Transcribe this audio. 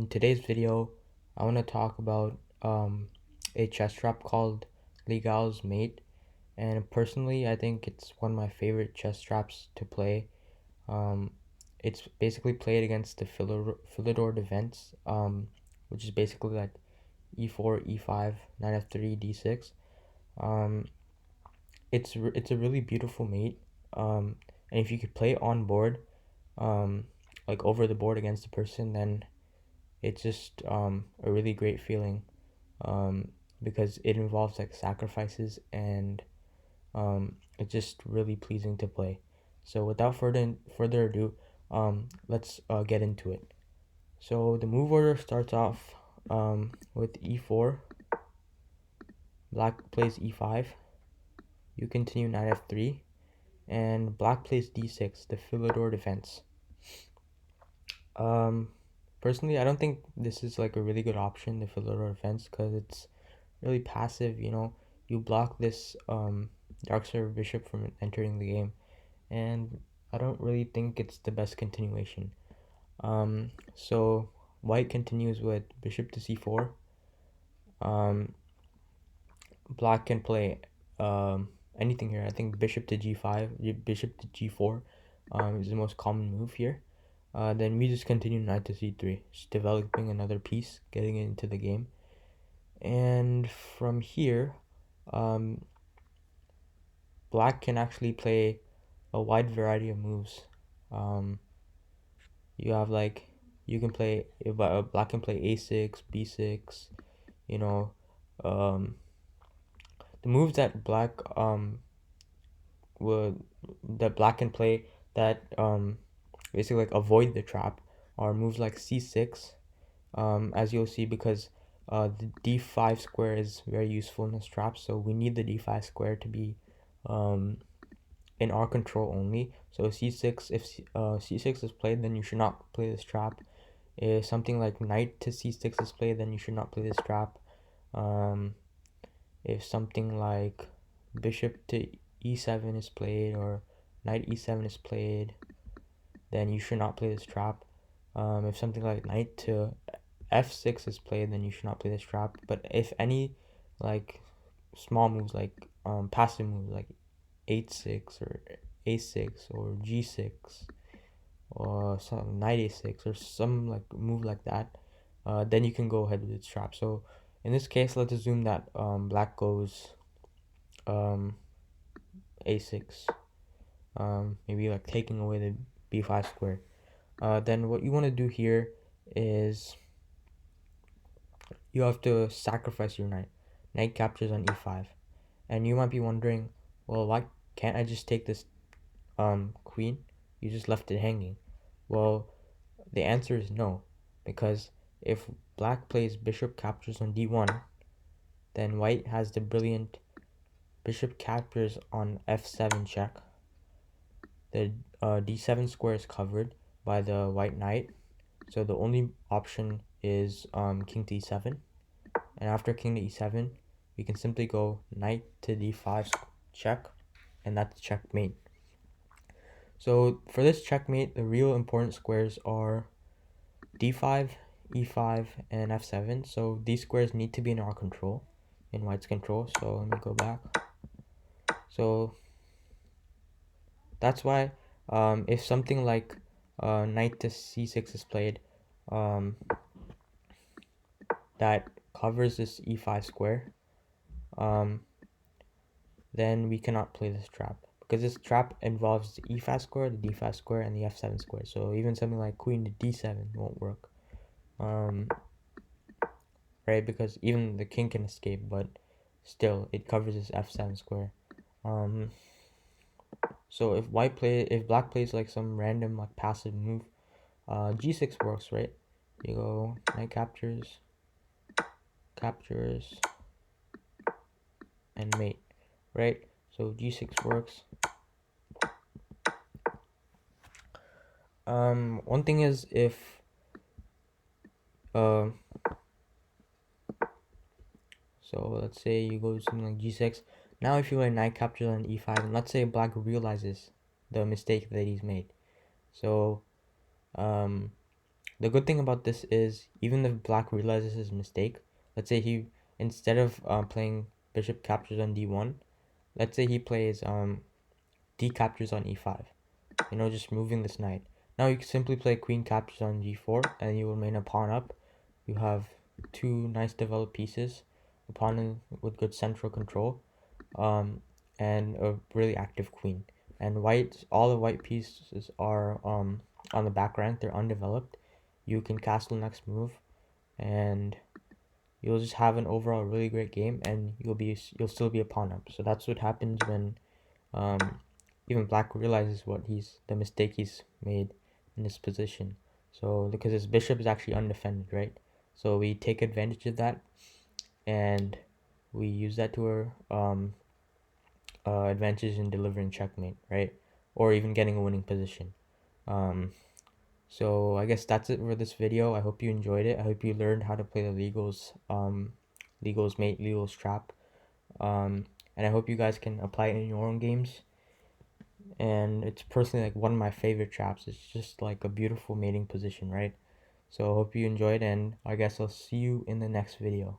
In today's video, I want to talk about a chess trap called Legal's Mate, and personally, I think it's one of my favorite chess traps to play. Um, it's basically played against the Philidor defense, which is basically like e4, e5, knight f3, d6. Um, it's a really beautiful mate, and if you could play it on board, um, like over the board against the person, then it's just a really great feeling, um, because it involves like sacrifices, and it's just really pleasing to play. So without further ado, let's get into it. So the move order starts off with e4. Black plays e5. You continue knight f3, and black plays d6, the Philidor defense. Um, Personally, I don't think this is like a really good option, the Philidor defense, because it's really passive. You block this dark server bishop from entering the game, and I don't really think it's the best continuation. So white continues with bishop to c4. um Black can play anything here. I think bishop to g5, bishop to g4 is the most common move here. Then we just continue knight to c3, just developing another piece, getting it into the game. And from here, um, black can actually play a wide variety of moves. Um, you have like you can play black can play a6, b6. You know, um, the moves that would that black can play that basically like avoid the trap are moves like c6. As you'll see, because the d5 square is very useful in this trap, so we need the d5 square to be um, in our control only. So c6, if c6 is played, then you should not play this trap. If something like knight to c6 is played, then you should not play this trap. Um, if something like bishop to e7 is played, or knight e7 is played, then you should not play this trap. If something like knight to f6 is played, then you should not play this trap. But if any like small moves, like passive moves like 8-6 or a6 or g6 or some knight a6 or some like move like that, then you can go ahead with this trap. So in this case, let's assume that black goes um, a6, maybe like taking away the b5 square. Then what you want to do here is you have to sacrifice your knight. Knight captures on e5, and you might be wondering, well, why can't I just take this queen? You just left it hanging. Well, the answer is no, because if black plays bishop captures on d1, then white has the brilliant bishop captures on f7 check. The d7 square is covered by the white knight, so the only option is king to e7. And after king to e7, we can simply go knight to d5 check, and that's checkmate. So for this checkmate, the real important squares are d5, e5, and f7. So these squares need to be in our control, in white's control. So let me go back. So that's why if something like knight to c6 is played, that covers this e5 square, then we cannot play this trap, because this trap involves the e5 square, the d5 square, and the f7 square. So even something like queen to d7 won't work, right? Because even the king can escape, but still it covers this f7 square. So if black plays like some random like passive move, g6 works, right? You go knight captures, and mate, right? So g6 works. One thing is, if so let's say you go to something like g6. Now if you like knight captures on e5, and let's say black realizes the mistake that he's made, so The good thing about this is, even if black realizes his mistake, let's say he, instead of playing bishop captures on d1, let's say he plays d captures on e5, just moving this knight. Now you can simply play queen captures on g4 and you will remain a pawn up. You have two nice developed pieces, a pawn with good central control, and a really active queen. And all the white pieces are on the back rank, they're undeveloped. You can castle next move, and you'll just have an overall really great game, and you'll still be a pawn up. So that's what happens when even black realizes the mistake he's made in this position. So because his bishop is actually undefended, right? So we take advantage of that, and we use that to our advantage in delivering checkmate, right? Or even getting a winning position. So I guess that's it for this video. I hope you enjoyed it. I hope you learned how to play the Legals mate, Legals trap. And I hope you guys can apply it in your own games. And it's personally like one of my favorite traps. It's just like a beautiful mating position, right? So I hope you enjoyed, and I guess I'll see you in the next video.